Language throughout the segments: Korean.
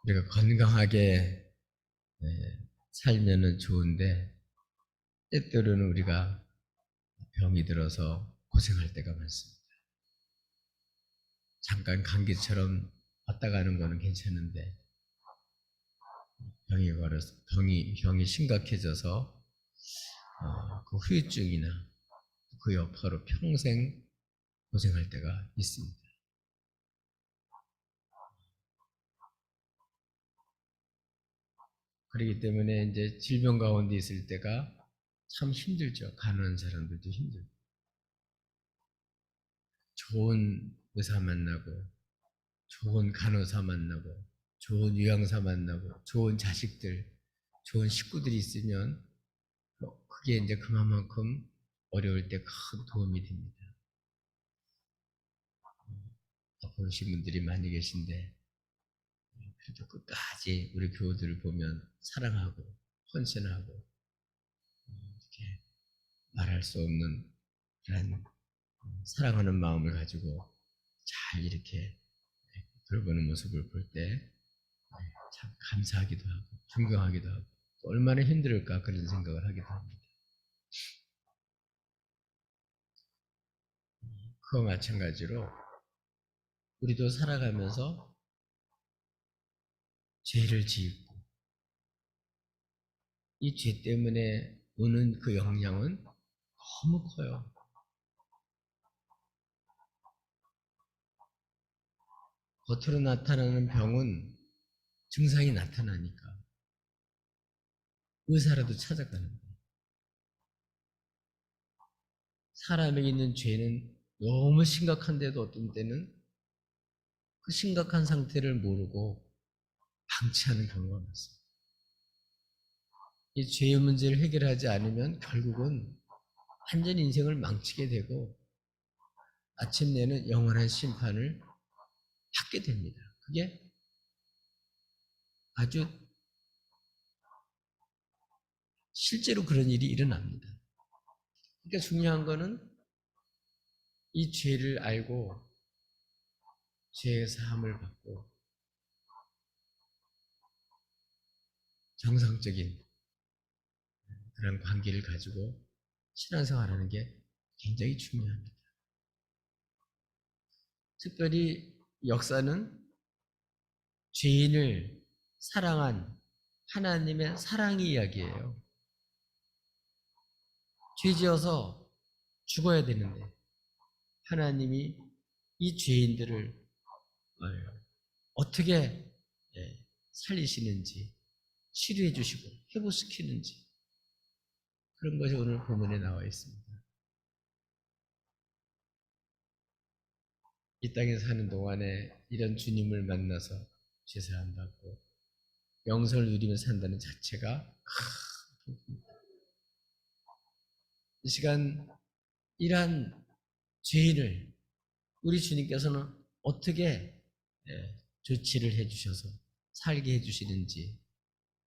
우리가 건강하게 살면은 좋은데 때때로는 우리가 병이 들어서 고생할 때가 많습니다. 잠깐 감기처럼 왔다 가는 거는 괜찮은데 병이 심각해져서 그 후유증이나 그 여파로 평생 고생할 때가 있습니다. 그렇기 때문에 이제 질병 가운데 있을 때가 참 힘들죠. 가난한 사람들도 힘들고. 좋은 의사 만나고, 좋은 간호사 만나고, 좋은 요양사 만나고, 좋은 자식들, 좋은 식구들이 있으면 그게 이제 그만큼 어려울 때 큰 도움이 됩니다. 아프신 분들이 많이 계신데, 그래도 끝까지 우리 교우들을 보면 사랑하고, 헌신하고, 이렇게 말할 수 없는 그런 사랑하는 마음을 가지고 잘 이렇게 돌보는 모습을 볼 때 참 감사하기도 하고 존경하기도 하고 얼마나 힘들을까 그런 생각을 하기도 합니다. 그와 마찬가지로 우리도 살아가면서 죄를 짓고 이 죄 때문에 오는 그 영향은 너무 커요. 겉으로 나타나는 병은 증상이 나타나니까 의사라도 찾아가는데 사람에게 있는 죄는 너무 심각한데도 어떤 때는 그 심각한 상태를 모르고 방치하는 경우가 많습니다. 이 죄의 문제를 해결하지 않으면 결국은 완전히 인생을 망치게 되고 마침내는 영원한 심판을 받게 됩니다. 그게 아주 실제로 그런 일이 일어납니다. 그러니까 중요한 거는 이 죄를 알고 죄의 사함을 받고 정상적인 그런 관계를 가지고 신앙생활하는 게 굉장히 중요합니다. 특별히 역사는 죄인을 사랑한 하나님의 사랑의 이야기예요. 죄 지어서 죽어야 되는데 하나님이 이 죄인들을 어떻게 살리시는지 치료해 주시고 회복시키는지 그런 것이 오늘 본문에 나와 있습니다. 이 땅에 사는 동안에 이런 주님을 만나서 제사안 받고 영생을 누리며 산다는 자체가 큰 복입니다. 이 시간 이러한 죄인을 우리 주님께서는 어떻게 조치를 해주셔서 살게 해주시는지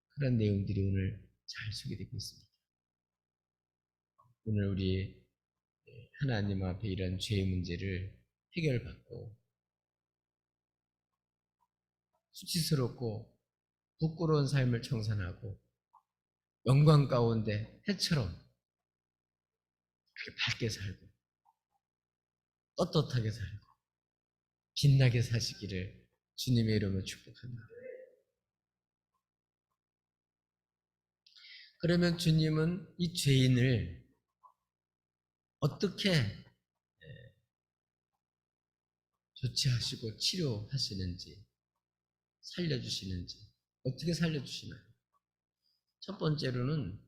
그런 내용들이 오늘 잘 소개되고 있습니다. 오늘 우리 하나님 앞에 이런 죄의 문제를 해결받고 수치스럽고 부끄러운 삶을 청산하고 영광 가운데 해처럼 그렇게 밝게 살고 떳떳하게 살고 빛나게 사시기를 주님의 이름으로 축복합니다. 그러면 주님은 이 죄인을 어떻게 조치하시고 치료하시는지 살려주시는지 어떻게 살려주시나요? 첫 번째로는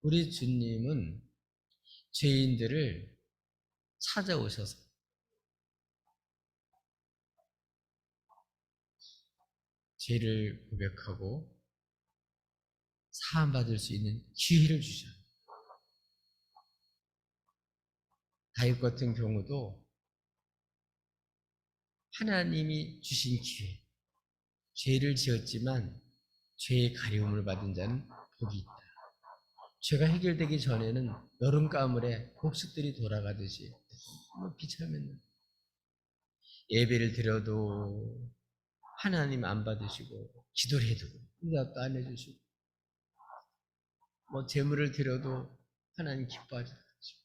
우리 주님은 죄인들을 찾아오셔서 죄를 고백하고 사함받을 수 있는 기회를 주셔요. 다윗 같은 경우도 하나님이 주신 기회, 죄를 지었지만 죄의 가리움을 받은 자는 복이 있다. 죄가 해결되기 전에는 여름 가물에 곡식들이 돌아가듯이 너무 비참했는 예배를 드려도 하나님 안 받으시고 기도를 해도 응답도 안 해주시고 뭐 재물을 드려도 하나님 기뻐하지 않으시고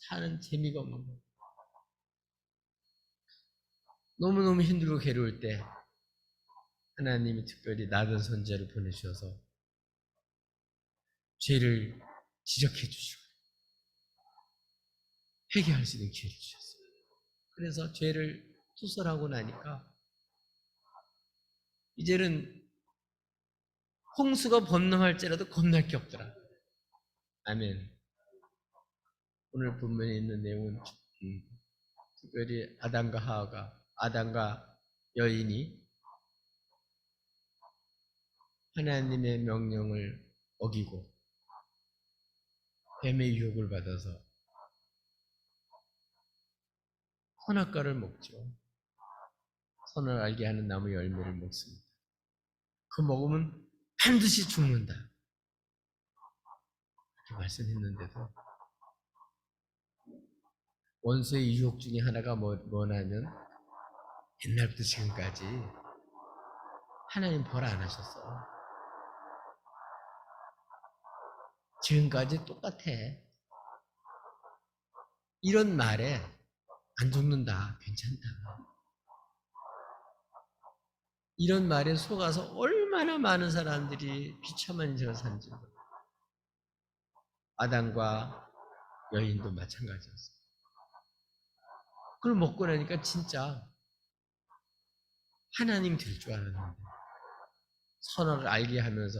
사는 재미가 없는 거예요. 너무너무 힘들고 괴로울 때 하나님이 특별히 나단 선지자를 보내주셔서 죄를 지적해 주시고 회개할 수 있는 기회를 주셨어요. 그래서 죄를 투설하고 나니까 이제는 홍수가 번능할지라도 겁날 게 없더라. 아멘. 오늘 본문에 있는 내용은 특별히 아담과 여인이 하나님의 명령을 어기고 뱀의 유혹을 받아서 선악과를 먹죠. 선을 알게 하는 나무 열매를 먹습니다. 그 먹으면 반드시 죽는다. 이렇게 말씀했는데도 원수의 유혹 중에 하나가 뭐냐면 옛날부터 지금까지 하나님 벌 안 하셨어. 지금까지 똑같아. 이런 말에 안 죽는다. 괜찮다. 이런 말에 속아서 얼마나 많은 사람들이 비참한 인생을 사는지 몰라요. 아담과 여인도 마찬가지였어요. 그걸 먹고 나니까 진짜 하나님 될 줄 알았는데 선악을 알게 하면서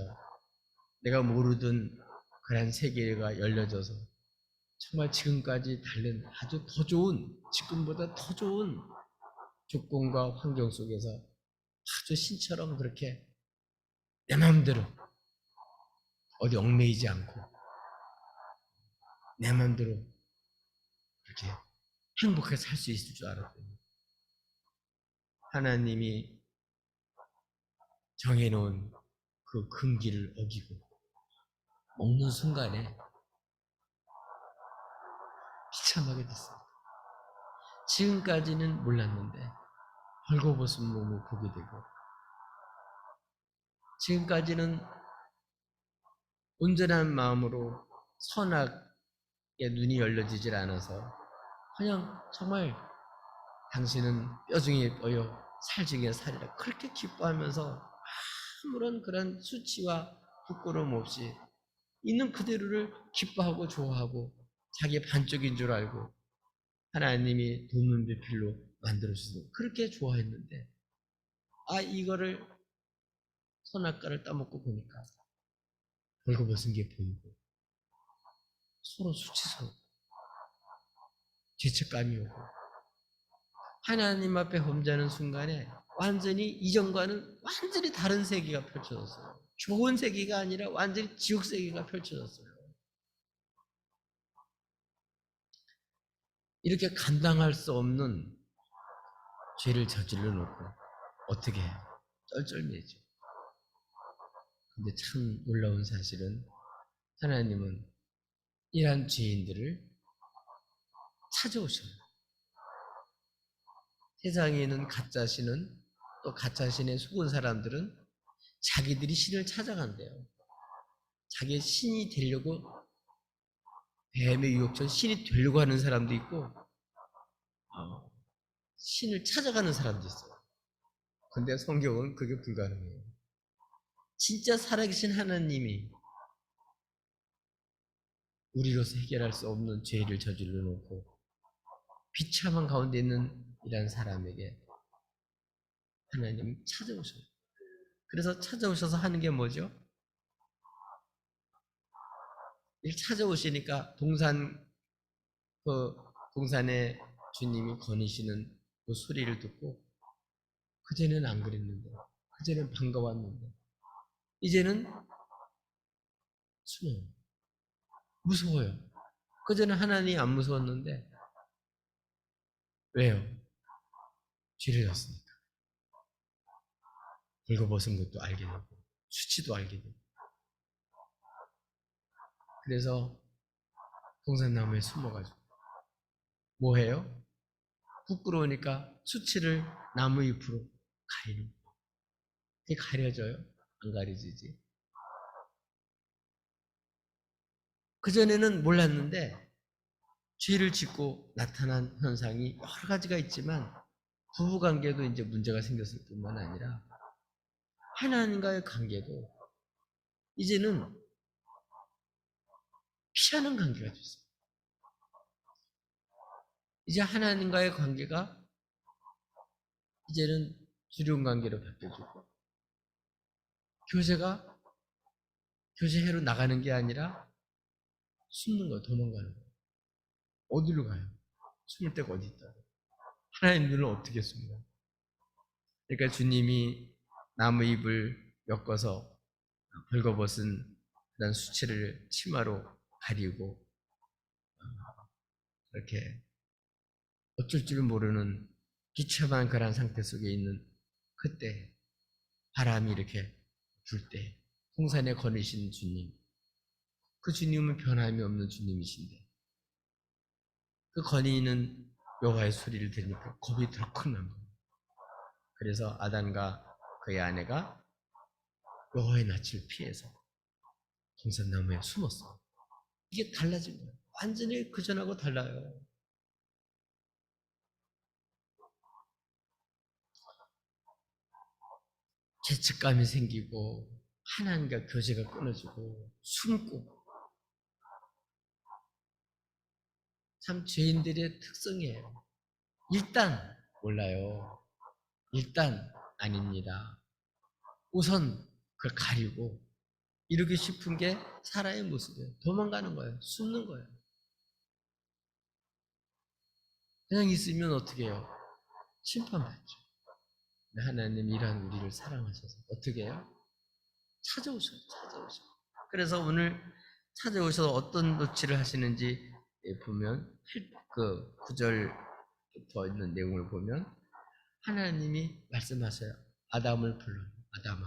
내가 모르던 그런 세계가 열려져서 정말 지금까지 다른 아주 더 좋은, 지금보다 더 좋은 조건과 환경 속에서 아주 신처럼 그렇게 내 마음대로 어디 얽매이지 않고 내 마음대로 그렇게 행복하게 살 수 있을 줄 알았더니 하나님이 정해놓은 그 금기를 어기고 먹는 순간에 비참하게 됐습니다. 지금까지는 몰랐는데 벌거벗은 몸을 보게 되고 지금까지는 온전한 마음으로 선악에 눈이 열려지질 않아서 그냥 정말 당신은 뼈중에 예뻐요 살중에 살이라 그렇게 기뻐하면서 아무런 그런 수치와 부끄러움 없이 있는 그대로를 기뻐하고 좋아하고 자기의 반쪽인 줄 알고 하나님이 돕는 배필로 만들어주셔서 그렇게 좋아했는데 이거를 선악과를 따먹고 보니까 벌거벗은 게 보이고 서로 수치스럽고 죄책감이 오고 하나님 앞에 범죄하는 순간에 완전히 이전과는 완전히 다른 세계가 펼쳐졌어요. 좋은 세계가 아니라 완전히 지옥 세계가 펼쳐졌어요. 이렇게 감당할 수 없는 죄를 저질러 놓고 어떻게 해요? 쩔쩔매죠. 근데 참 놀라운 사실은 하나님은 이러한 죄인들을 찾아오셔요. 세상에 있는 가짜신은 또 가짜신에 속은 사람들은 자기들이 신을 찾아간대요. 자기의 신이 되려고 뱀의 유혹처럼 신이 되려고 하는 사람도 있고 신을 찾아가는 사람도 있어요. 근데 성경은 그게 불가능해요. 진짜 살아계신 하나님이 우리로서 해결할 수 없는 죄를 저질러 놓고 비참한 가운데 있는 이란 사람에게 하나님 찾아오셔요. 그래서 찾아오셔서 하는 게 뭐죠? 찾아오시니까 동산에 주님이 거니시는 그 소리를 듣고 그전에는 안 그랬는데 그전에는 반가웠는데 이제는 숨어요. 무서워요. 그전에는 하나님이 안 무서웠는데 왜요? 죄를 졌으니까. 벌거벗은 것도 알게 되고 수치도 알게 되고 그래서 동산나무에 숨어가지고 뭐 해요? 부끄러우니까 수치를 나무 잎으로 가리는 거. 그게 가려져요? 안 가려지지. 그전에는 몰랐는데 죄를 짓고 나타난 현상이 여러 가지가 있지만 부부관계도 이제 문제가 생겼을 뿐만 아니라 하나님과의 관계도 이제는 피하는 관계가 됐어요. 이제 하나님과의 관계가 이제는 두려운 관계로 바뀌어지고 교제가 교제해로 나가는 게 아니라 숨는 거, 도망가는 거. 어디로 가요? 숨을 데가 어디 있다. 하나님 눈을 어떻게 숨어요? 그러니까 주님이 나무 잎을 엮어서 벌거벗은 그런 수치를 치마로 가리고 이렇게 어쩔 줄 모르는 비참한 그런 상태 속에 있는 그때 바람이 이렇게 불 때 홍산에 거니신 주님, 그 주님은 변함이 없는 주님이신데 그 거니는 여호와의 소리를 들으니까 겁이 덜컥 난 거예요. 그래서 아담과 그의 아내가 여호와의 낯을 피해서 동산나무에 숨었어. 이게 달라진 거예요. 완전히 그전하고 달라요. 죄책감이 생기고 하나님과 교제가 끊어지고 숨고 참 죄인들의 특성이에요. 일단 몰라요. 일단 아닙니다. 우선 그걸 가리고 이루기 싶은 게 사람의 모습이에요. 도망가는 거예요. 숨는 거예요. 그냥 있으면 어떻게 해요? 심판받죠. 하나님 이러한 우리를 사랑하셔서 어떻게 해요? 찾아오셔요. 찾아오셔요. 그래서 오늘 찾아오셔서 어떤 조치를 하시는지 보면 그 9절부터 있는 내용을 보면 하나님이 말씀하셔요. 아담을 불러. 아담아,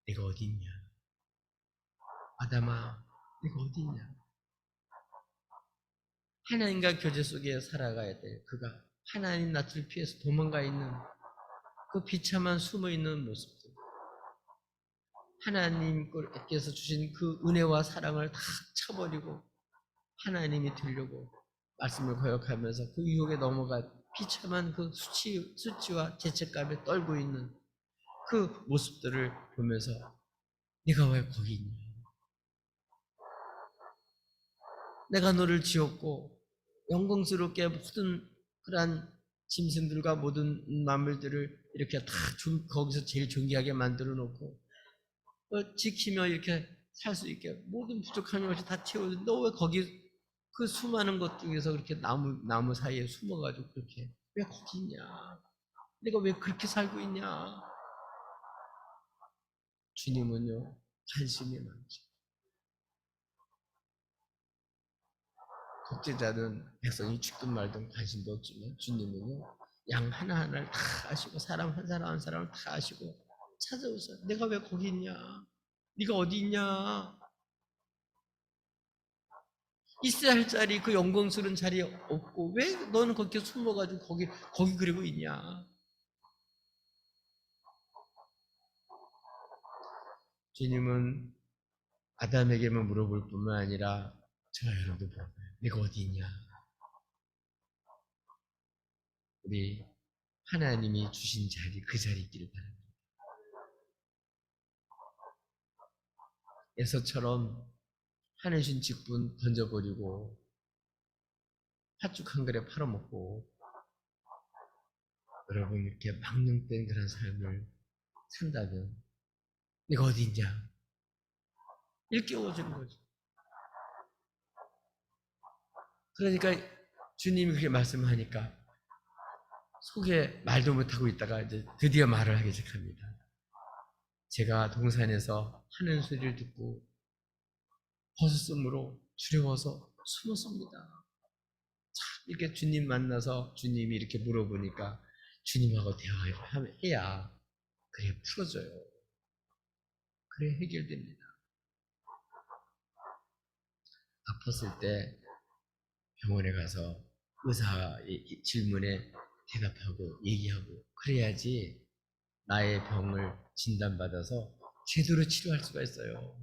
내가 어디 있냐? 아담아, 내가 어디 있냐? 하나님과 교제 속에 살아가야 돼. 그가 하나님 낯을 피해서 도망가 있는 그 비참한 숨어 있는 모습들. 하나님께서 주신 그 은혜와 사랑을 다 쳐버리고 하나님이 되려고 말씀을 거역하면서 그 유혹에 넘어가 비참한 그 수치와 죄책감에 떨고 있는 그 모습들을 보면서 네가 왜 거기 있냐? 내가 너를 지었고 영광스럽게 모든 그러한 짐승들과 모든 만물들을 이렇게 다 거기서 제일 존귀하게 만들어 놓고 지키며 이렇게 살 수 있게 모든 부족한 것이 다 채워져. 너 왜 거기 그 수많은 것 중에서 그렇게 나무 사이에 숨어가지고 그렇게 왜 거기 있냐? 내가 왜 그렇게 살고 있냐? 주님은요 관심이 많죠. 독재자는 백성이 죽든 말든 관심도 없지만 주님은요 양 하나하나를 다 아시고 사람 한 사람 한 사람을 다 아시고 찾아오셔요. 내가 왜 거기 있냐? 네가 어디 있냐? 있어야 할 자리 그 영광스러운 자리에 없고 왜 너는 거기 숨어가지고 거기 그리고 있냐? 주님은 아담에게만 물어볼 뿐만 아니라 저와 여러분도 물어봐요. 네가 어디 있냐? 우리 하나님이 주신 자리 그 자리 있기를 바랍니다. 에서처럼 하늘신 직분 던져버리고 팥죽 한 그릇 팔아먹고 여러분 이렇게 망령된 그런 삶을 산다면 네가 어디 있냐? 일깨워주는 거죠. 그러니까 주님이 그렇게 말씀하니까 속에 말도 못하고 있다가 이제 드디어 말을 하기 시작합니다. 제가 동산에서 하는 소리를 듣고 벗었으므로 두려워서 숨었습니다. 이렇게 주님 만나서 주님이 이렇게 물어보니까 주님하고 대화를 해야 그래 풀어져요. 그래 해결됩니다. 아팠을 때 병원에 가서 의사의 질문에 대답하고 얘기하고 그래야지 나의 병을 진단받아서 제대로 치료할 수가 있어요.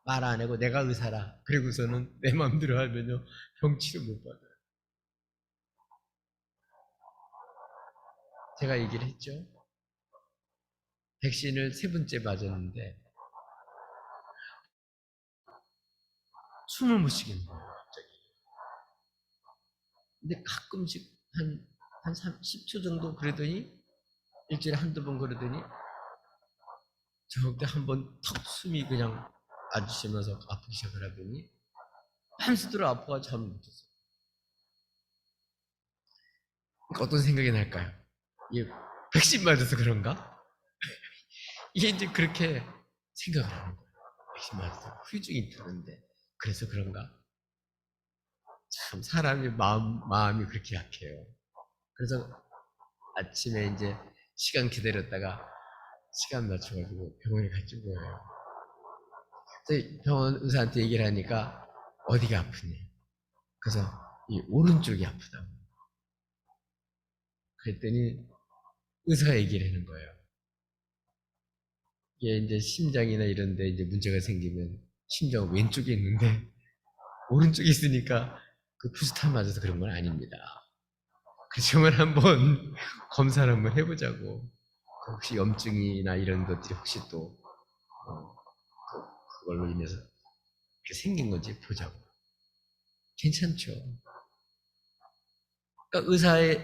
말 안 하고 내가 의사라 그리고서는 내 마음대로 하면요 병 치료 못 받아요. 제가 얘기를 했죠. 백신을 3번째 맞았는데 숨을 못 쉬겠는 거예요, 갑자기. 근데 가끔씩 한 10초 정도 그러더니 일주일에 한두 번 그러더니 저때 한번 턱 숨이 그냥 아주시면서 아프기 시작을 하더니 밤새도록 아파가 잠을 못 잤어요. 그러니까 어떤 생각이 날까요? 이게 백신 맞아서 그런가? 이게 이제 그렇게 생각을 하는 거예요. 백신 맞아서 후유증이 드는데 그래서 그런가? 참 사람의 마음이 그렇게 약해요. 그래서 아침에 이제 시간 기다렸다가 시간 맞춰가지고 병원에 갔죠 거예요. 그래서 병원 의사한테 얘기를 하니까 어디가 아프니? 그래서 이 오른쪽이 아프다고. 그랬더니 의사가 얘기를 하는 거예요. 이게 이제 심장이나 이런 데 이제 문제가 생기면 심장 왼쪽에 있는데 오른쪽에 있으니까 그 부스터 맞아서 그런 건 아닙니다. 그 점을 한번 검사를 한번 해보자고. 혹시 염증이나 이런 것들이 혹시 또 그걸로 인해서 이렇게 생긴 건지 보자고. 괜찮죠. 그러니까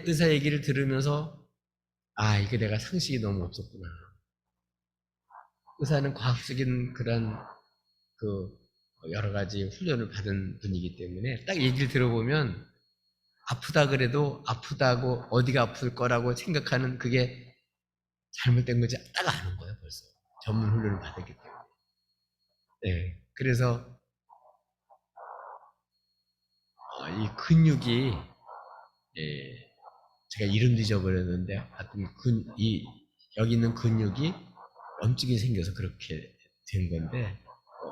의사 얘기를 들으면서 아 이게 내가 상식이 너무 없었구나. 의사는 과학적인 그런 그 여러 가지 훈련을 받은 분이기 때문에 딱 얘기를 들어보면 아프다 그래도 아프다고 어디가 아플 거라고 생각하는 그게 잘못된 거지 딱 아는 거예요 벌써 전문 훈련을 받았기 때문에. 네, 그래서 이 근육이 예, 제가 이름도 잊어버렸는데 하여튼 여기 있는 근육이 염증이 생겨서 그렇게 된 건데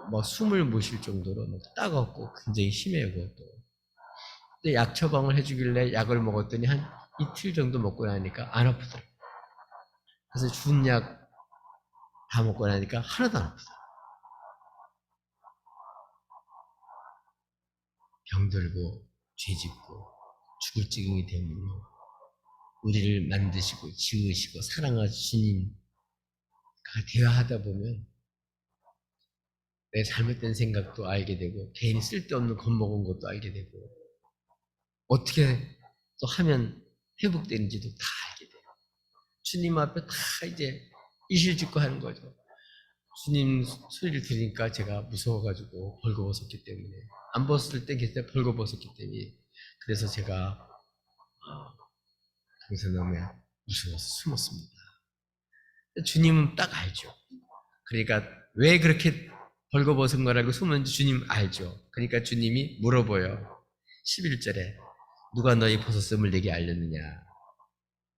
뭐 숨을 못 쉴 정도로 뭐 따갑고 굉장히 심해요 그것도. 근데 약 처방을 해주길래 약을 먹었더니 한 이틀 정도 먹고 나니까 안 아프더라고요. 그래서 준 약 다 먹고 나니까 하나도 안 아프더라고요. 병들고 죄짓고 죽을 지경이 되면요. 우리를 만드시고 지으시고 사랑하신 주님과 대화하다 보면 내 잘못된 생각도 알게 되고 괜히 쓸데없는 겁먹은 것도 알게 되고 어떻게 또 하면 회복되는지도 다 알게 돼요. 주님 앞에 다 이제 이실직고 하는 거죠. 주님 소리를 들으니까 제가 무서워가지고 벌거벗었기 때문에 안 벗을 때 그때 벌거벗었기 때문에 그래서 제가 동서남에 무서워서 숨었습니다. 주님은 딱 알죠. 그러니까 왜 그렇게 벌거벗은 거라고 숨었는지 주님 알죠. 그러니까 주님이 물어봐요. 11절에 누가 너희 벗었음을 내게 알렸느냐?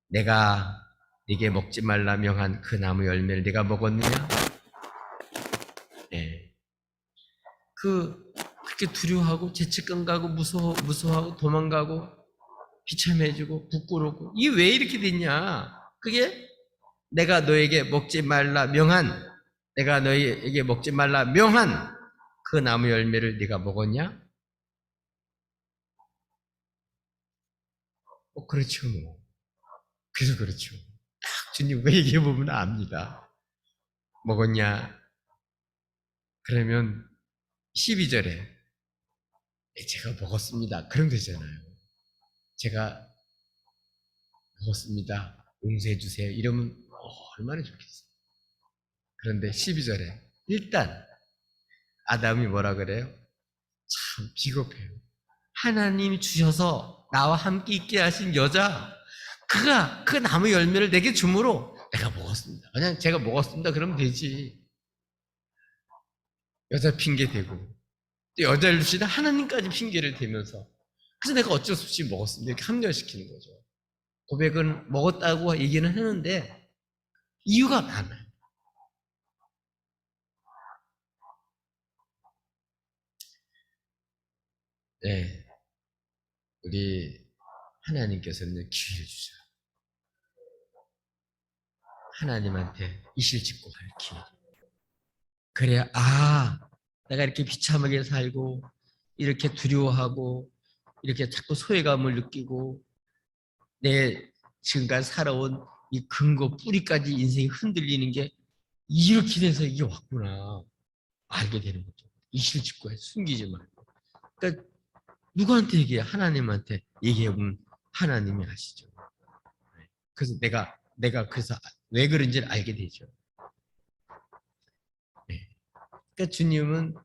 내가 네게 먹지 말라 명한 그 나무 열매를 네가 먹었느냐? 네. 그렇게 두려워하고 죄책감 가고 무서워하고 도망가고 비참해지고 부끄럽고 이게 왜 이렇게 됐냐? 그게 내가 너에게 먹지 말라 명한 내가 너에게 먹지 말라 명한 그 나무 열매를 네가 먹었냐? 그렇죠. 그래서 그렇죠. 딱 주님 그 얘기해 보면 압니다. 먹었냐? 그러면 12절에 제가 먹었습니다. 그럼 되잖아요. 제가 먹었습니다. 용서해 주세요. 이러면 얼마나 좋겠어요. 그런데 12절에 일단 아담이 뭐라 그래요? 참 비겁해요. 하나님이 주셔서 나와 함께 있게 하신 여자 그가 그 나무 열매를 내게 주므로 내가 먹었습니다. 그냥 제가 먹었습니다. 그러면 되지. 여자 핑계 대고 또 여자를 주시다 하나님까지 핑계를 대면서 그래서 내가 어쩔 수 없이 먹었습니다. 이렇게 합리화시키는 거죠. 고백은 먹었다고 얘기는 하는데 이유가 많아요. 네, 우리 하나님께서는 기회를 주셔요. 하나님한테 이실직고 할 기회. 그래야 내가 이렇게 비참하게 살고 이렇게 두려워하고 이렇게 자꾸 소외감을 느끼고 내 지금까지 살아온 이 근거 뿌리까지 인생이 흔들리는 게 이렇게 돼서 이게 왔구나 알게 되는 거죠. 이실직고해 숨기지 말고. 그러니까 누구한테 얘기해? 하나님한테 얘기해보면 하나님이 아시죠. 그래서 내가 그래서 왜 그런지를 알게 되죠. 네. 그러니까 주님은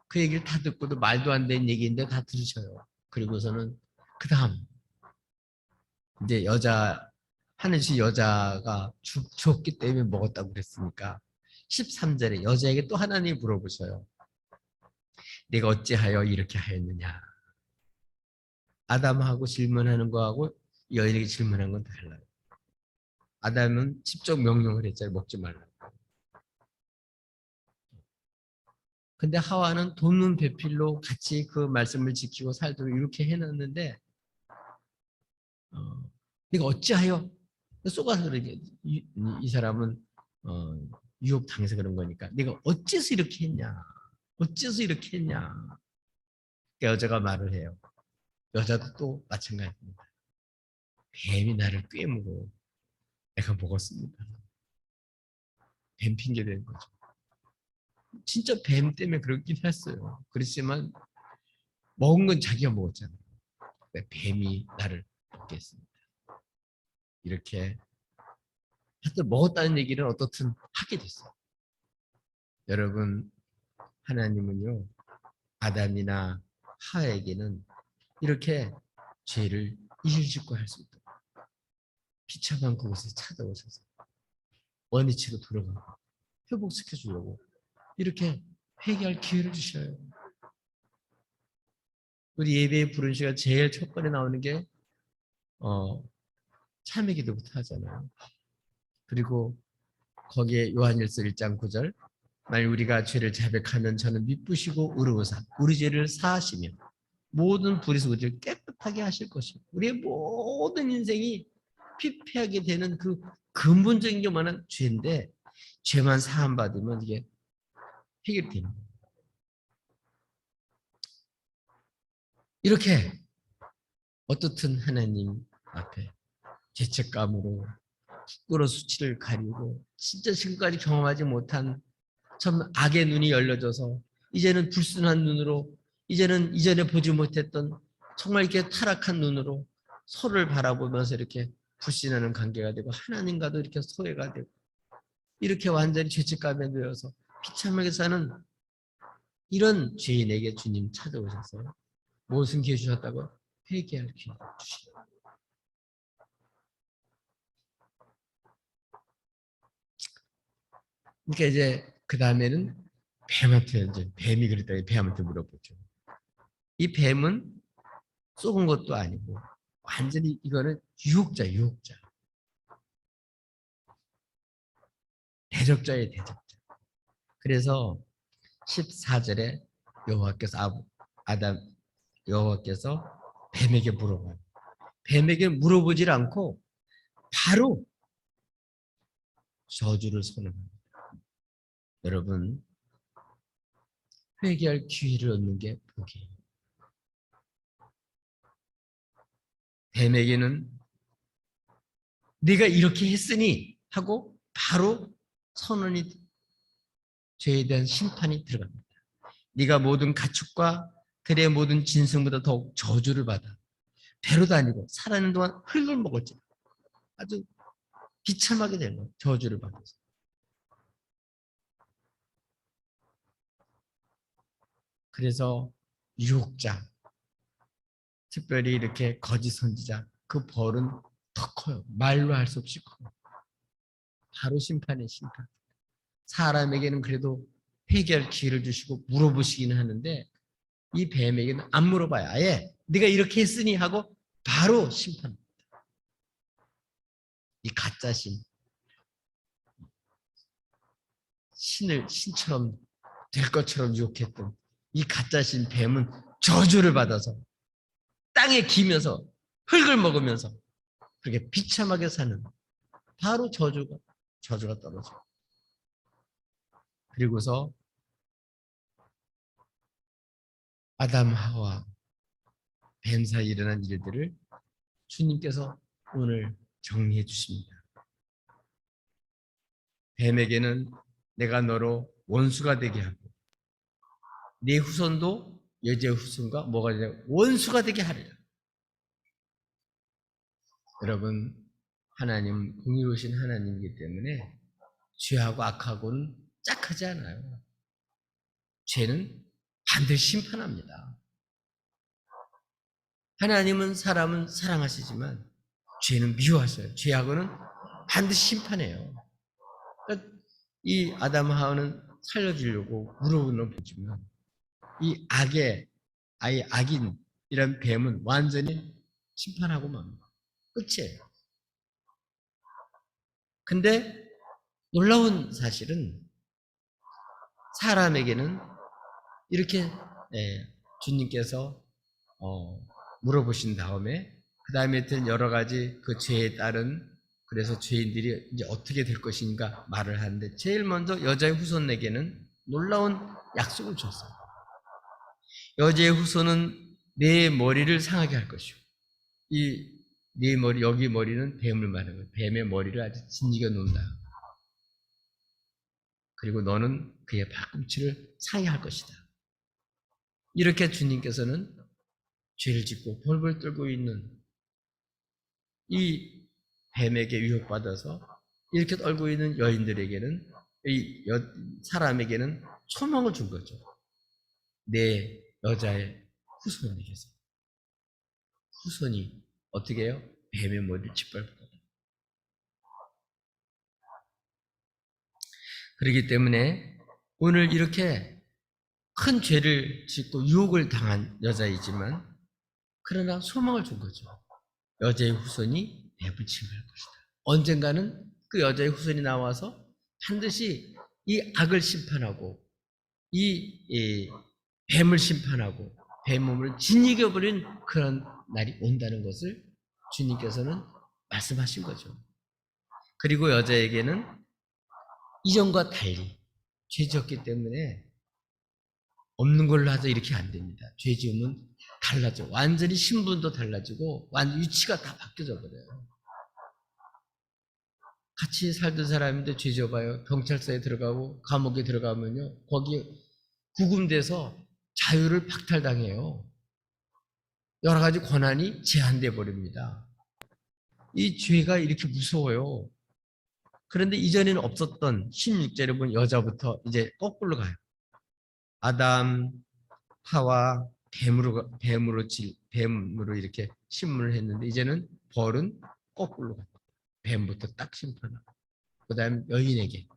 그 얘기를 다 듣고도 말도 안 되는 얘기인데 다 들으셔요. 그리고서는 그 다음 이제 하늘씨 여자가 죽었기 때문에 먹었다고 그랬으니까 13절에 여자에게 또 하나님이 물어보셔요. 내가 어찌하여 이렇게 하였느냐. 아담하고 질문하는 거하고 여인에게 질문한 건 달라요. 아담은 직접 명령을 했잖아요. 먹지 말라고. 근데 하와는 돕는 배필로 같이 그 말씀을 지키고 살도록 이렇게 해놨는데 네가 어찌하여 속아서 그러게 이 사람은 유혹 당해서 그런 거니까 네가 어째서 이렇게 했냐 어째서 이렇게 했냐 여자가 말을 해요. 여자도 또 마찬가지입니다. 뱀이 나를 꿰물어 내가 먹었습니다. 뱀 핑계 대는 거죠. 진짜 뱀 때문에 그렇긴 했어요. 그렇지만 먹은 건 자기가 먹었잖아요. 뱀이 나를 먹게 했습니다. 이렇게 하여튼 먹었다는 얘기를 어떻든 하게 됐어요. 여러분 하나님은요 아담이나 하와에게는 이렇게 죄를 이실직고 할 수 있도록 비참한 그곳에 찾아오셔서 원위치로 돌아가고 회복시켜 주려고 이렇게 회개할 기회를 주셔요. 우리 예배에 부른 시간 제일 첫 번에 나오는 게 참회 기도부터 하잖아요. 그리고 거기에 요한일서 1장 9절 만일 우리가 죄를 자백하면 저는 미쁘시고 의로우사 우리 죄를 사하시며 모든 불의에서 우리를 깨끗하게 하실 것이고 우리의 모든 인생이 피폐하게 되는 그 근본적인 게 뭐냐면 죄인데 죄만 사함 받으면 이게 해결되는 거예요. 이렇게 어떻든 하나님 앞에 죄책감으로 부끄러워 수치를 가리고 진짜 지금까지 경험하지 못한 참 악의 눈이 열려져서 이제는 불순한 눈으로 이제는 이전에 보지 못했던 정말 이렇게 타락한 눈으로 서로를 바라보면서 이렇게 불신하는 관계가 되고 하나님과도 이렇게 소외가 되고 이렇게 완전히 죄책감에 놓여서 비참하게 사는 이런 죄인에게 주님 찾아오셔서 무슨 기회 주셨다고? 회개할 기회 주시다. 그러니까 이제 그 다음에는 뱀한테 이제 뱀이 그랬다니 뱀한테 물어보죠. 이 뱀은 쏘은 것도 아니고 완전히 이거는 유혹자. 대적자의 대적자. 그래서 14절에 아담 여호와께서 뱀에게 물어봐요. 뱀에게 물어보질 않고 바로 저주를 선언합니다. 여러분 회개할 기회를 얻는 게 복이에요. 뱀에게는 네가 이렇게 했으니 하고 바로 선언이 죄에 대한 심판이 들어갑니다. 네가 모든 가축과 들의 모든 진승보다 더욱 저주를 받아 배로 다니고 살아있는 동안 흙을 먹었지. 아주 비참하게 된 거예요. 저주를 받아서. 그래서 유혹자, 특별히 이렇게 거짓 선지자, 그 벌은 더 커요. 말로 할 수 없이 커요. 바로 심판의 심판. 사람에게는 그래도 회개할 기회를 주시고 물어보시기는 하는데 이 뱀에게는 안 물어봐요. 아예 네가 이렇게 했으니 하고 바로 심판. 이 가짜 신처럼 될 것처럼 유혹했던 이 가짜 뱀은 저주를 받아서 땅에 기면서 흙을 먹으면서 그렇게 비참하게 사는 바로 저주가 떨어져. 그리고서 아담 하와 뱀 사이에 일어난 일들을 주님께서 오늘 정리해 주십니다. 뱀에게는 내가 너로 원수가 되게 하고 네 후손도 여자의 후손과 뭐가 되냐 원수가 되게 하리라. 여러분, 하나님 공의로우신 하나님이기 때문에 죄하고 악하고는 짝하지 않아요. 죄는 반드시 심판합니다. 하나님은 사람은 사랑하시지만 죄는 미워하셔요. 죄하고는 반드시 심판해요. 그러니까 이 아담 하와는 살려주려고 물어보는 보지만 이 악인 이런 뱀은 완전히 심판하고 맙니다. 끝이에요. 근데 놀라운 사실은 사람에게는 이렇게 주님께서 물어보신 다음에 그 다음에 여러 가지 그 죄에 따른 그래서 죄인들이 이제 어떻게 될 것인가 말을 하는데 제일 먼저 여자의 후손에게는 놀라운 약속을 줬어요. 여자의 후손은 내 머리를 상하게 할 것이고 이 네 머리 여기 머리는 뱀을 말하는 거예요. 뱀의 머리를 아주 진지게 놓는다. 그리고 너는 그의 발꿈치를 상해 할 것이다. 이렇게 주님께서는 죄를 짓고 벌벌 떨고 있는 이 뱀에게 유혹받아서 이렇게 떨고 있는 여인들에게는 이 사람에게는 소망을 준 거죠. 내 여자의 후손에게서. 후손이 어떻게 해요? 뱀의 머리를 짓밟을 거다. 그렇기 때문에 오늘 이렇게 큰 죄를 짓고 유혹을 당한 여자이지만 그러나 소망을 준 거죠. 여자의 후손이 뱀을 침할 것이다. 언젠가는 그 여자의 후손이 나와서 반드시 이 악을 심판하고 이 뱀을 심판하고 뱀 몸을 짓이겨버린 그런 날이 온다는 것을 주님께서는 말씀하신 거죠. 그리고 여자에게는 이전과 달리 죄 지었기 때문에 없는 걸로 하자 이렇게 안 됩니다. 죄 지으면 달라져. 완전히 신분도 달라지고 완전 위치가 다 바뀌어져 버려요. 같이 살던 사람인데 죄 지어봐요. 경찰서에 들어가고 감옥에 들어가면요. 거기에 구금돼서 자유를 박탈당해요. 여러 가지 권한이 제한돼 버립니다. 이 죄가 이렇게 무서워요. 그런데 이전에는 없었던 16절에 보면 여자부터 이제 거꾸로 가요. 아담, 하와 뱀으로 이렇게 심문을 했는데 이제는 벌은 거꾸로 가요. 뱀부터 딱 심판하고 그다음 여인에게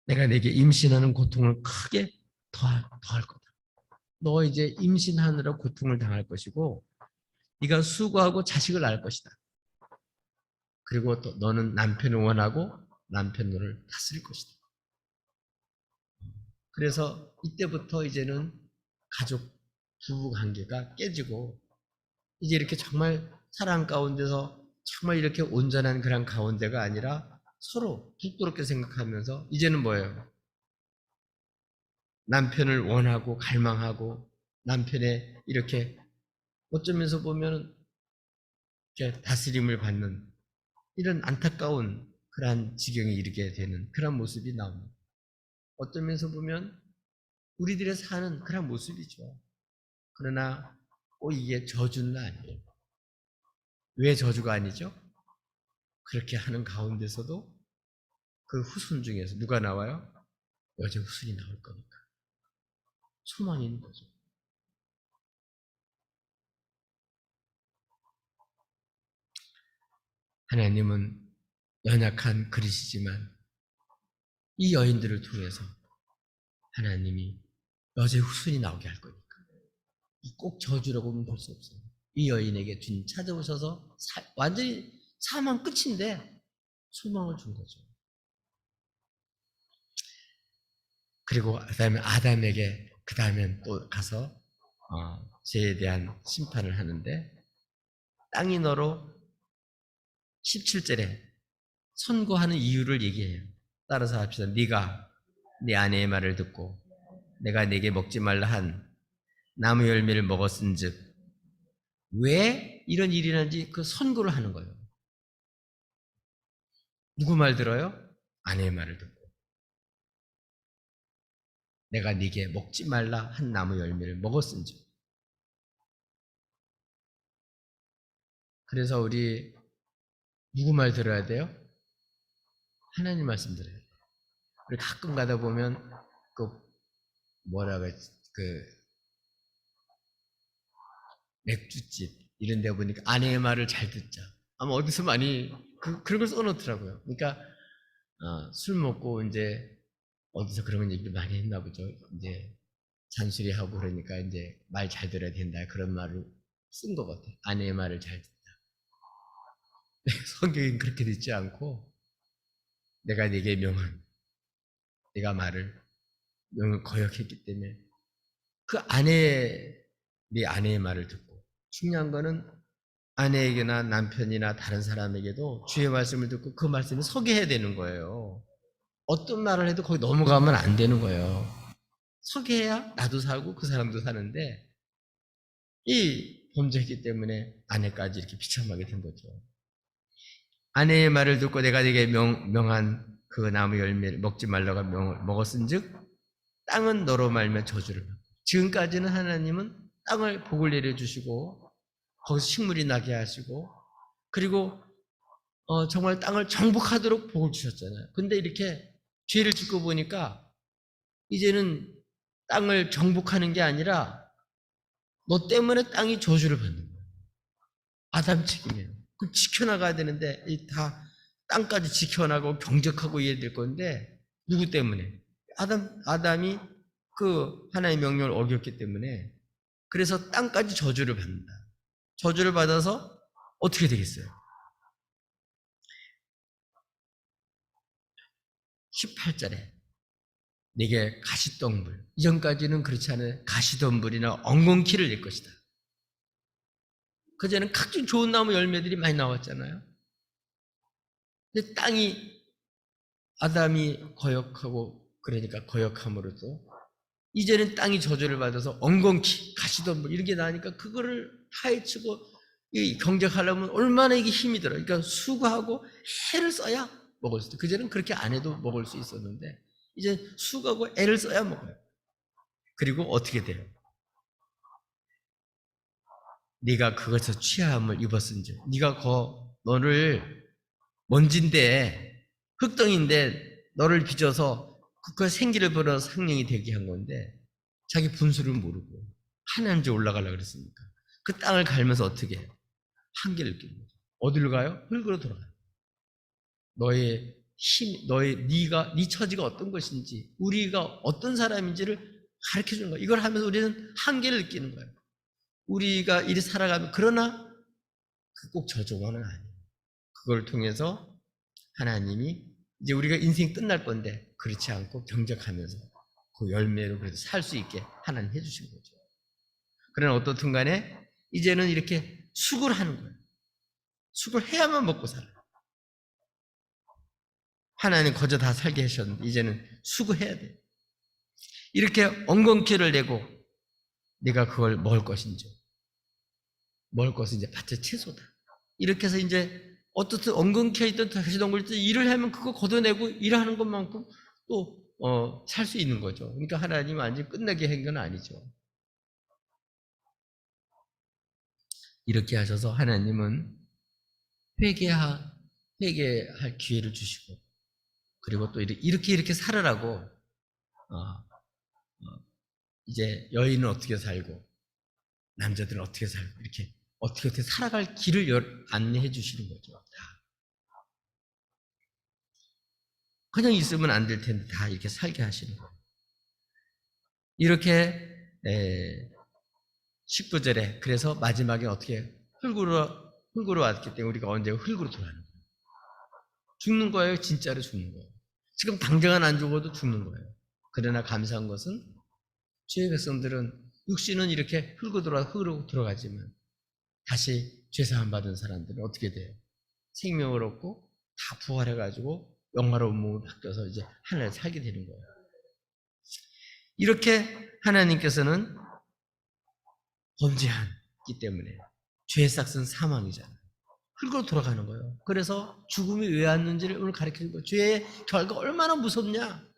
내가 내게 임신하는 고통을 크게 더할 거다. 너 이제 임신하느라 고통을 당할 것이고 네가 수고하고 자식을 낳을 것이다. 그리고 또 너는 남편을 원하고 남편 너를 다스릴 것이다. 그래서 이때부터 이제는 가족 부부 관계가 깨지고 이제 이렇게 정말 사랑 가운데서 정말 이렇게 온전한 그런 가운데가 아니라 서로 부끄럽게 생각하면서 이제는 뭐예요? 남편을 원하고 갈망하고 남편의 이렇게 어쩌면서 보면 이렇게 다스림을 받는 이런 안타까운 그러한 지경에 이르게 되는 그런 모습이 나옵니다. 어쩌면서 보면 우리들의 사는 그런 모습이죠. 그러나 이게 저주는 아니에요. 왜 저주가 아니죠? 그렇게 하는 가운데서도 그 후손 중에서 누가 나와요? 여자 후손이 나올 거니까. 소망이 있는 거죠. 하나님은 연약한 그릇이지만 이 여인들을 통해서 하나님이 여자의 후손이 나오게 할 거니까. 꼭 저주라고 보면 볼 수 없어요. 이 여인에게 주님 찾아오셔서 완전히 사망 끝인데 소망을 준 거죠. 그리고 그다음에 아담에게 그다음엔 또 가서 죄에 대한 심판을 하는데 땅이 너로 17절에 선고하는 이유를 얘기해요. 따라서 합시다. 네가 네 아내의 말을 듣고 내가 네게 먹지 말라 한 나무 열매를 먹었은즉 왜 이런 일이 일어난지 그 선고를 하는 거예요. 누구 말 들어요? 아내의 말을 듣고 내가 네게 먹지 말라 한 나무 열매를 먹었은즉. 그래서 우리 누구 말 들어야 돼요? 하나님 말씀 들어야 돼요. 우리 가끔 가다 보면 그 뭐라고 그 맥주집 이런 데 보니까 아내의 말을 잘 듣자. 아마 어디서 많이 그런 걸 써놓더라고요. 그러니까 술 먹고 이제 어디서 그런 얘기를 많이 했나 보죠. 이제 잔소리하고 그러니까 이제 말 잘 들어야 된다 그런 말을 쓴 것 같아요. 아내의 말을 잘 듣자. 성경은 그렇게 듣지 않고 내가 네게 네가 명을 거역했기 때문에 그 네 아내의 말을 듣고 중요한 거는 아내에게나 남편이나 다른 사람에게도 주의 말씀을 듣고 그 말씀에 서게 해야 되는 거예요. 어떤 말을 해도 거기 넘어가면 안 되는 거예요. 서게 해야 나도 살고 그 사람도 사는데 이 범죄했기 때문에 아내까지 이렇게 비참하게 된 거죠. 아내의 말을 듣고 내가 네게 명한 그 나무 열매를 먹지 말라고 먹었은즉 땅은 너로 말며 저주를 받고. 지금까지는 하나님은 땅을 복을 내려주시고 거기서 식물이 나게 하시고 그리고 정말 땅을 정복하도록 복을 주셨잖아요. 근데 이렇게 죄를 짓고 보니까 이제는 땅을 정복하는 게 아니라 너 때문에 땅이 저주를 받는 거예요. 아담 책임이에요. 그럼 지켜나가야 되는데 다 땅까지 지켜나가고 경적하고 이래야 될 건데 누구 때문에? 아담이 그 하나의 명령을 어겼기 때문에 그래서 땅까지 저주를 받는다. 저주를 받아서 어떻게 되겠어요? 18절에 네게 가시덩불, 이전까지는 그렇지 않은 가시덩불이나 엉겅퀴를 낼 것이다. 그전에는 각종 좋은 나무 열매들이 많이 나왔잖아요. 근데 아담이 거역하고 그러니까 거역함으로써 이제는 땅이 저주를 받아서 엉겅퀴, 가시덤불 이런 게 나니까 그거를 파헤치고 경작하려면 얼마나 이게 힘이 들어. 그러니까 수고하고 해를 써야 먹을 수 있어. 그전에는 그렇게 안 해도 먹을 수 있었는데 이제 수고하고 애를 써야 먹어요. 그리고 어떻게 돼요? 네가 그것에서 취함을 입었은지 네가 너를 먼지인데 흙덩인데 너를 빚어서 그 생기를 벌어 생명이 되게 한 건데 자기 분수를 모르고 하나님 집 올라가려고 그랬으니까 그 땅을 갈면서 어떻게 해요? 한계를 느끼는 거죠. 어디로 가요? 흙으로 돌아가요. 너의 네 처지가 어떤 것인지 우리가 어떤 사람인지를 가르쳐 주는 거예요. 이걸 하면서 우리는 한계를 느끼는 거예요. 우리가 이리 살아가면 그러나 꼭 저조만은 아니에요. 그걸 통해서 하나님이 이제 우리가 인생이 끝날 건데 그렇지 않고 경작하면서 그 열매로 그래도 살 수 있게 하나님 해주신 거죠. 그러나 어떻든 간에 이제는 이렇게 수고를 하는 거예요. 수고를 해야만 먹고 살아요. 하나님 거저 다 살게 하셨는데 이제는 수고해야 돼요. 이렇게 엉겅퀴를 내고 네가 그걸 먹을 것인지 먹을 것은 이제 밭의 채소다. 이렇게 해서 이제 어떻든 엉겅퀴 있던 가시덩굴 일을 하면 그거 걷어내고 일하는 것만큼 또 살 수 있는 거죠. 그러니까 하나님은 완전히 끝나게 한 건 아니죠. 이렇게 하셔서 하나님은 회개할 기회를 주시고 그리고 또 이렇게 살으라고 이제 여인은 어떻게 살고 남자들은 어떻게 살고 이렇게 어떻게 살아갈 길을 안내해 주시는 거죠. 다. 그냥 있으면 안 될 텐데 다 이렇게 살게 하시는 거예요. 이렇게 19절에 그래서 마지막에 어떻게 흙으로 왔기 때문에 우리가 언제 흙으로 돌아가는 거예요. 죽는 거예요. 진짜로 죽는 거예요. 지금 당장은 안 죽어도 죽는 거예요. 그러나 감사한 것은 주의 백성들은 육신은 이렇게 흙으로 들어가지만 다시 죄사함 받은 사람들은 어떻게 돼요? 생명을 얻고 다 부활해가지고 영화로운 몸을 바뀌어서 이제 하늘에 살게 되는 거예요. 이렇게 하나님께서는 범죄하기 때문에 죄의 싹은 사망이잖아요. 흙으로 돌아가는 거예요. 그래서 죽음이 왜 왔는지를 오늘 가르치는 거예요. 죄의 결과 얼마나 무섭냐.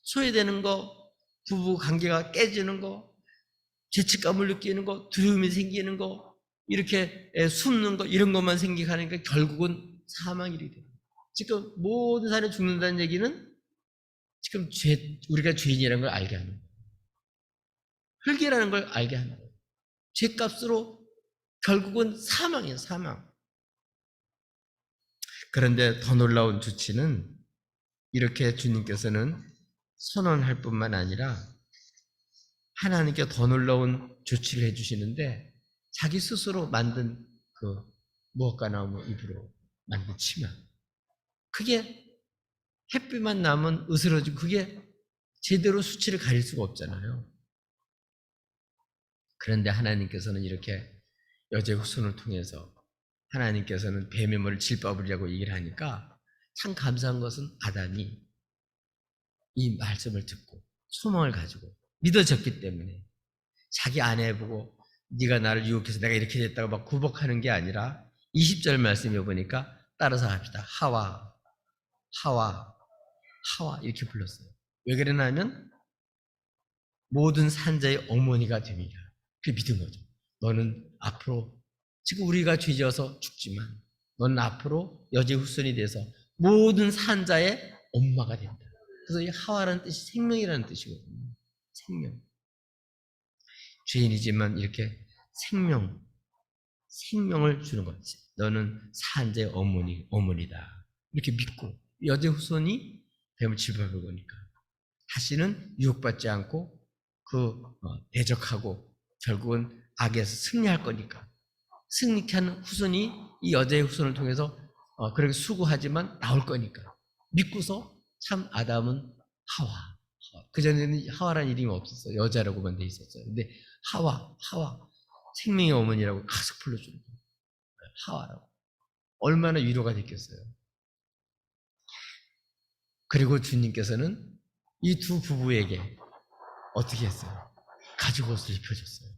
소외되는 거, 부부 관계가 깨지는 거, 죄책감을 느끼는 거, 두려움이 생기는 거, 이렇게 숨는 거, 이런 것만 생기니까 결국은 사망이 돼요. 지금 모든 사람이 죽는다는 얘기는 지금 우리가 죄인이라는 걸 알게 하는 거예요. 흙이라는 걸 알게 하는 거예요. 죄값으로 결국은 사망이에요, 사망. 그런데 더 놀라운 조치는 이렇게 주님께서는 선언할 뿐만 아니라 하나님께 더 놀라운 조치를 해주시는데 자기 스스로 만든 그 무화과나무 잎으로 만든 치마. 그게 햇빛만 나면 으스러지고 그게 제대로 수치를 가릴 수가 없잖아요. 그런데 하나님께서는 이렇게 여자의 후손을 통해서 하나님께서는 뱀의 머리를 질법이라고 얘기를 하니까 참 감사한 것은 아담이 이 말씀을 듣고 소망을 가지고 믿어졌기 때문에 자기 아내 보고 네가 나를 유혹해서 내가 이렇게 됐다고 막 굴복하는 게 아니라 20절 말씀에 보니까 따라서 합시다. 하와 하와 하와 이렇게 불렀어요. 왜 그러냐면 모든 산자의 어머니가 됩니다. 그게 믿은 거죠. 너는 앞으로 지금 우리가 죄지어서 죽지만 너는 앞으로 여제 후손이 돼서 모든 산자의 엄마가 된다. 그래서 이 하와라는 뜻이 생명이라는 뜻이거든요. 생명. 죄인이지만 이렇게 생명을 주는 거지. 너는 산자의 어머니다. 이렇게 믿고 여제 후손이 뱀을 짚어볼 거니까 다시는 유혹받지 않고 대적하고 결국은 악에서 승리할 거니까 승리케 하는 후손이 이 여자의 후손을 통해서 그렇게 수고하지만 나올 거니까 믿고서 참 아담은 하와. 그전에는 하와라는 이름이 없었어요. 여자라고만 돼 있었어요. 근데 하와 생명의 어머니라고 가득 불러주는 거예요. 하와라고. 얼마나 위로가 됐겠어요. 그리고 주님께서는 이 두 부부에게 어떻게 했어요? 가죽 옷을 입혀줬어요.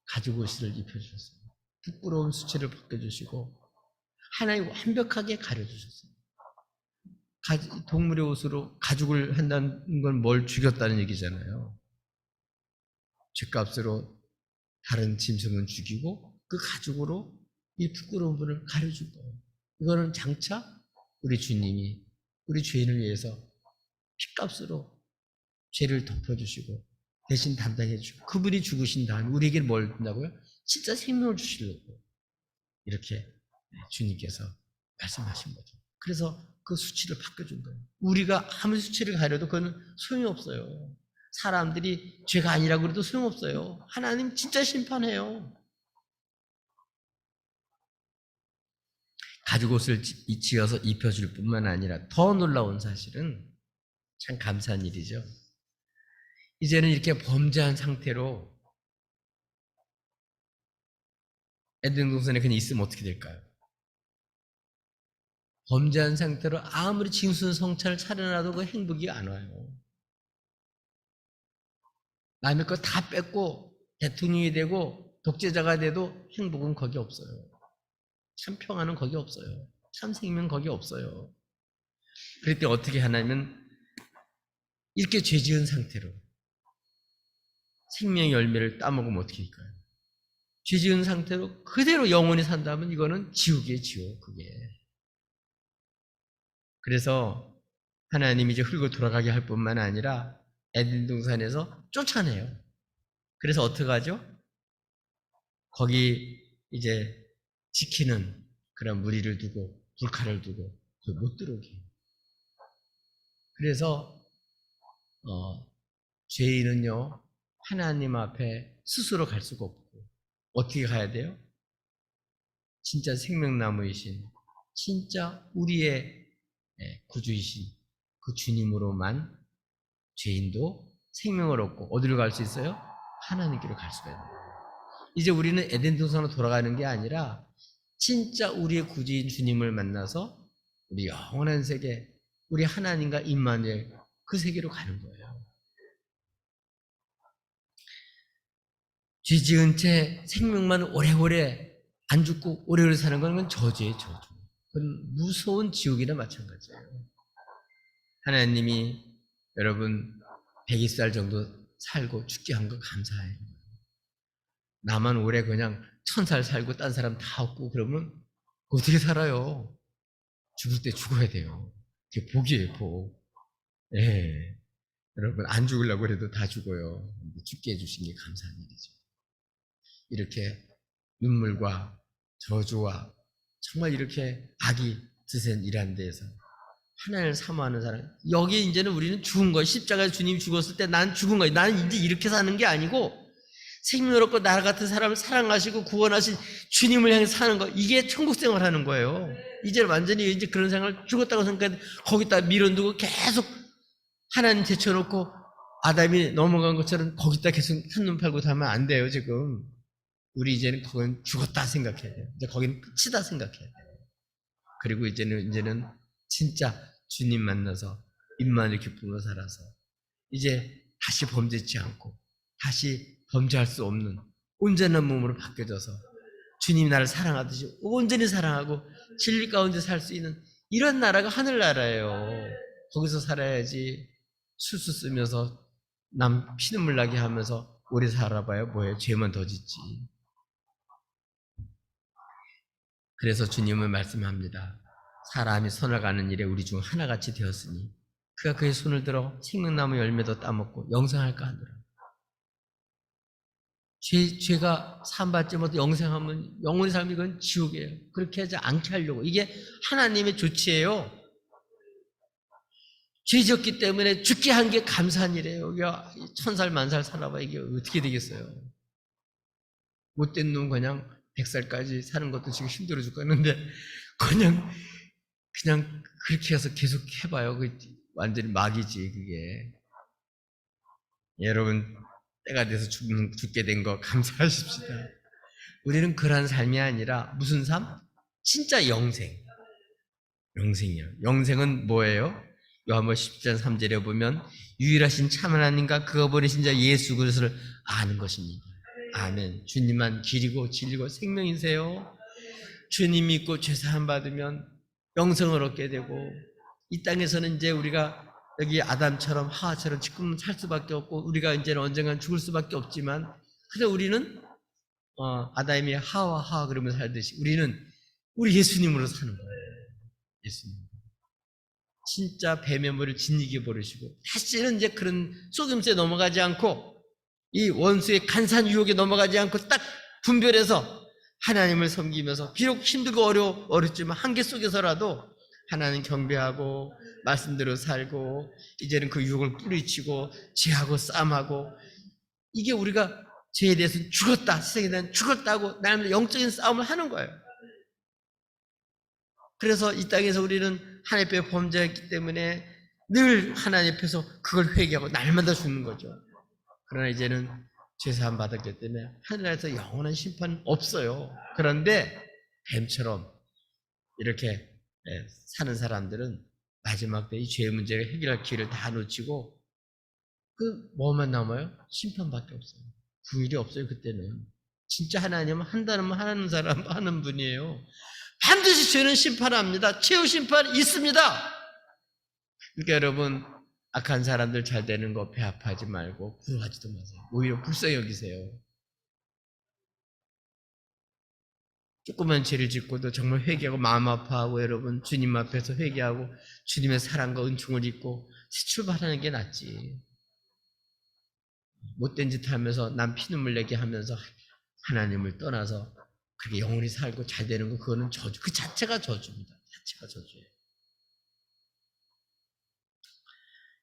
가죽 옷을 입혀주셨어요. 부끄러운 수치를 벗겨주시고 하나님 완벽하게 가려주셨어요. 동물의 옷으로 가죽을 한다는 건 뭘 죽였다는 얘기잖아요. 죗값으로 다른 짐승은 죽이고 그 가죽으로 이 부끄러운 분을 가려줄 거예요. 이거는 장차 우리 주님이 우리 죄인을 위해서 핏값으로 죄를 덮어주시고 대신 담당해 주시고 그분이 죽으신 다음 우리에게 뭘 준다고요? 진짜 생명을 주시려고 이렇게 주님께서 말씀하신 거죠. 그래서 그 수치를 바꿔준 거예요. 우리가 아무리 수치를 가려도 그건 소용이 없어요. 사람들이 죄가 아니라고 그래도 소용없어요. 하나님 진짜 심판해요. 가죽 옷을 지어서 입혀줄 뿐만 아니라 더 놀라운 사실은 참 감사한 일이죠. 이제는 이렇게 범죄한 상태로 에덴 동산에 그냥 있으면 어떻게 될까요? 범죄한 상태로 아무리 진순성찬을 차려놔도 그 행복이 안 와요. 남의 거 다 뺏고 대통령이 되고 독재자가 돼도 행복은 거기 없어요. 참 평안은 거기 없어요. 참 생명 거기 없어요. 그럴 때 어떻게 하냐면 이렇게 죄 지은 상태로 생명의 열매를 따먹으면 어떻게 될까요? 죄 지은 상태로 그대로 영원히 산다면 이거는 지옥이에요, 지옥. 그게. 그래서 하나님이 이제 흙으로 돌아가게 할 뿐만 아니라 에덴 동산에서 쫓아내요. 그래서 어떻게 하죠? 거기 이제 지키는 그런 무리를 두고 불칼을 두고 못 들어오게. 그래서 죄인은요 하나님 앞에 스스로 갈 수가 없고 어떻게 가야 돼요? 진짜 생명나무이신 진짜 우리의 구주이신 그 주님으로만 죄인도 생명을 얻고 어디로 갈 수 있어요? 하나님께로 갈 수가 있는 거예요. 이제 우리는 에덴 동산으로 돌아가는 게 아니라 진짜 우리의 구주인 주님을 만나서 우리 영원한 세계, 우리 하나님과 임마누엘 그 세계로 가는 거예요. 죄 지은 채 생명만 오래오래 안 죽고 오래오래 사는 건 저주예요, 저주. 그건 무서운 지옥이나 마찬가지예요. 하나님이 여러분 120살 정도 살고 죽게 한 거 감사해요. 나만 오래 그냥 1000살 살고 딴 사람 다 없고 그러면 어떻게 살아요? 죽을 때 죽어야 돼요. 그게 복이에요, 복. 예. 여러분 안 죽으려고 해도 다 죽어요. 죽게 해주신 게 감사한 일이죠. 이렇게 눈물과 저주와 정말 이렇게 악이 드센 이란 데에서 하나님을 사모하는 사람, 여기 이제는 우리는 죽은 거예요. 십자가에 주님이 죽었을 때 난 죽은 거예요. 나는 이제 이렇게 사는 게 아니고 생명을 얻고 나라 같은 사람을 사랑하시고 구원하신 주님을 향해 사는 거, 이게 천국 생활하는 거예요. 이제 완전히 이제 그런 생활, 죽었다고 생각해 거기다 밀어두고 계속 하나님 제쳐놓고 아담이 넘어간 것처럼 거기다 계속 한눈 팔고 하면 안 돼요. 지금 우리 이제는 그건 죽었다 생각해야 돼요. 이제 거기는 끝이다 생각해야 돼요. 그리고 이제는 진짜 주님 만나서 임마누엘 기쁨으로 살아서 이제 다시 범죄치 않고 다시 범죄할 수 없는 온전한 몸으로 바뀌어져서 주님이 나를 사랑하듯이 온전히 사랑하고 진리 가운데 살 수 있는 이런 나라가 하늘나라예요. 거기서 살아야지. 술수 쓰면서 남 피눈물 나게 하면서 오래 살아봐야 뭐예요? 죄만 더 짓지. 그래서 주님은 말씀합니다. 사람이 선을 가는 일에 우리 중 하나같이 되었으니 그가 그의 손을 들어 생명나무 열매도 따먹고 영생할까 하노라. 죄가 사함받지 못해 영생하면 영원히 살면 이건 지옥이에요. 그렇게 하지 않게 하려고. 이게 하나님의 조치예요. 죄 지었기 때문에 죽게 한 게 감사한 일이에요. 1000살 만살 살아봐 이게 어떻게 되겠어요. 못된 놈 그냥 100살까지 사는 것도 지금 힘들어 죽겠는데 그냥 그렇게 해서 계속 해봐요. 그 완전히 막이지 그게. 여러분 때가 돼서 죽게 된 거 감사하십시다. 우리는 그러한 삶이 아니라 무슨 삶? 진짜 영생이요. 영생은 뭐예요? 요한복음 10장 3절에 보면 유일하신 참 하나님과 그가 보내신 자 예수 그리스도를 아는 것입니다. 아멘. 주님만 길이고 진리고 생명이세요. 주님 믿고 죄사함 받으면 영생을 얻게 되고 이 땅에서는 이제 우리가 여기 아담처럼 하와처럼 지금 살 수밖에 없고 우리가 이제는 언젠간 죽을 수밖에 없지만 그래 우리는 아담이 하와 그러면서 살듯이 우리 예수님으로 사는 거예요. 예수님. 진짜 뱀의 머리를 진리게 버리시고 다시는 이제 그런 속임수에 넘어가지 않고 이 원수의 간산 유혹에 넘어가지 않고 딱 분별해서 하나님을 섬기면서 비록 힘들고 어렵지만 한계 속에서라도 하나님 경배하고 말씀대로 살고 이제는 그 유혹을 뿌리치고 죄하고 싸움하고 이게 우리가 죄에 대해서 죽었다, 세상에 대한 죽었다고 나름대로 영적인 싸움을 하는 거예요. 그래서 이 땅에서 우리는 하나님 앞에 범죄했기 때문에 늘 하나님 앞에서 그걸 회개하고 날마다 죽는 거죠. 그러나 이제는 죄사함 받았기 때문에 하늘에서 영원한 심판 없어요. 그런데 뱀처럼 이렇게 사는 사람들은 마지막 때 이 죄의 문제를 해결할 기회를 다 놓치고 뭐만 남아요? 심판밖에 없어요. 구일이 없어요. 그때는 진짜 하나님은 한다면 하는 사람 하는 분이에요. 반드시 죄는 심판합니다. 최후 심판 있습니다. 그러니까 여러분 악한 사람들 잘 되는 거 배 아파하지 말고 부러워하지도 마세요. 오히려 불쌍히 여기세요. 조그만 죄를 짓고도 정말 회개하고 마음 아파하고 여러분 주님 앞에서 회개하고 주님의 사랑과 은총을 입고 새 출발하는 게 낫지. 못된 짓 하면서 남 피눈물 내게 하면서 하나님을 떠나서 그렇게 영원히 살고 잘 되는 거 그거는 저주. 그 자체가 저주입니다. 자체가 저주예요.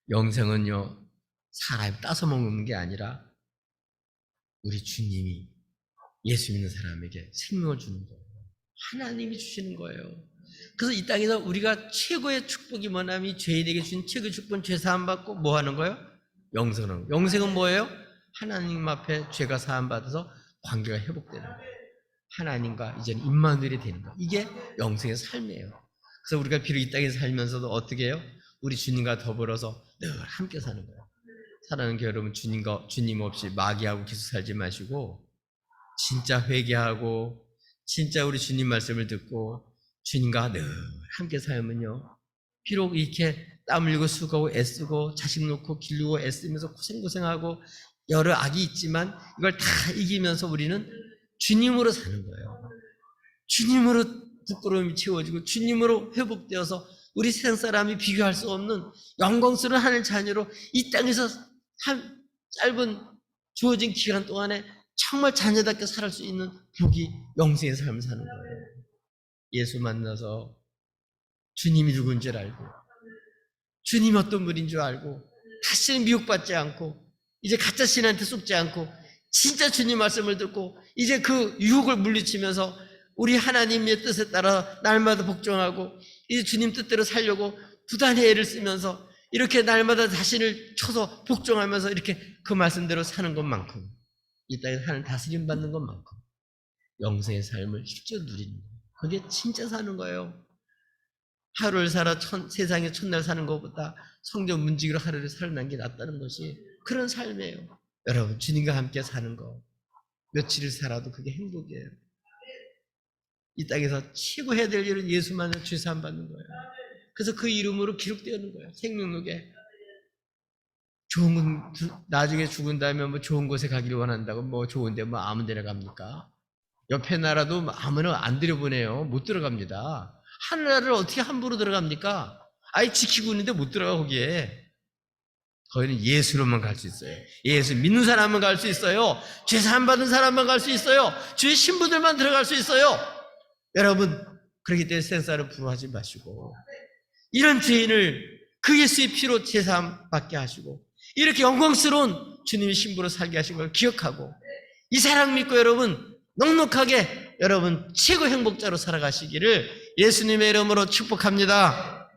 영생은요 사람이 따서 먹는 게 아니라 우리 주님이 예수 믿는 사람에게 생명을 주는 거예요. 하나님이 주시는 거예요. 그래서 이 땅에서 우리가 최고의 축복이 뭐냐면 죄인에게 주신 최고의 축복은 죄사함 받고 뭐 하는 거예요? 영생은 뭐예요? 하나님 앞에 죄가 사함받아서 관계가 회복되는 거예요. 하나님과 이제는 임마누엘이 되는 거예요. 이게 영생의 삶이에요. 그래서 우리가 비록 이 땅에 살면서도 어떻게 해요? 우리 주님과 더불어서 늘 함께 사는 거예요. 사랑하는 여러분, 주님 없이 마귀하고 계속 살지 마시고 진짜 회개하고 진짜 우리 주님 말씀을 듣고 주님과 늘 함께 살면요, 비록 이렇게 땀 흘리고 수고하고 애쓰고 자식 놓고 기르고 애쓰면서 고생하고 여러 악이 있지만 이걸 다 이기면서 우리는 주님으로 사는 거예요. 주님으로 부끄러움이 채워지고 주님으로 회복되어서 우리 세상 사람이 비교할 수 없는 영광스러운 하나님 자녀로 이 땅에서 짧은 주어진 기간 동안에 정말 자녀답게 살 수 있는 복이 영생의 삶을 사는 거예요. 예수 만나서 주님이 누군 줄 알고 주님이 어떤 분인 줄 알고 다시는 미혹받지 않고 이제 가짜 신한테 속지 않고 진짜 주님 말씀을 듣고 이제 그 유혹을 물리치면서 우리 하나님의 뜻에 따라 날마다 복종하고 이제 주님 뜻대로 살려고 부단히 애를 쓰면서 이렇게 날마다 자신을 쳐서 복종하면서 이렇게 그 말씀대로 사는 것만큼 이 땅에 하나님 다스림 받는 것만큼 영생의 삶을 실제로 누리는 거예요. 그게 진짜 사는 거예요. 하루를 살아 세상에 첫날 사는 것보다 성전 문지기로 하루를 살아난 게 낫다는 것이 그런 삶이에요. 여러분, 주님과 함께 사는 거 며칠을 살아도 그게 행복이에요. 이 땅에서 최고 해야 될 일은 예수만을 죄사함 받는 거예요. 그래서 그 이름으로 기록되는 거예요. 생명록에. 좋은 건 나중에 죽은 다음에 뭐 좋은 곳에 가기를 원한다고 뭐 좋은데 뭐 아무 데나 갑니까? 옆에 나라도 아무나 안 들여보내요. 못 들어갑니다. 하늘나라를 어떻게 함부로 들어갑니까? 아예 지키고 있는데 못 들어가. 거기에 거기는 예수로만 갈 수 있어요. 예수 믿는 사람만 갈 수 있어요. 죄사함 받은 사람만 갈 수 있어요. 주의 신부들만 들어갈 수 있어요. 여러분, 그렇기 때문에 생사를 부러워하지 마시고 이런 죄인을 그 예수의 피로 죄사함 받게 하시고 이렇게 영광스러운 주님의 신부로 살게 하신 걸 기억하고 이 사랑 믿고 여러분 넉넉하게 여러분 최고 행복자로 살아가시기를 예수님의 이름으로 축복합니다.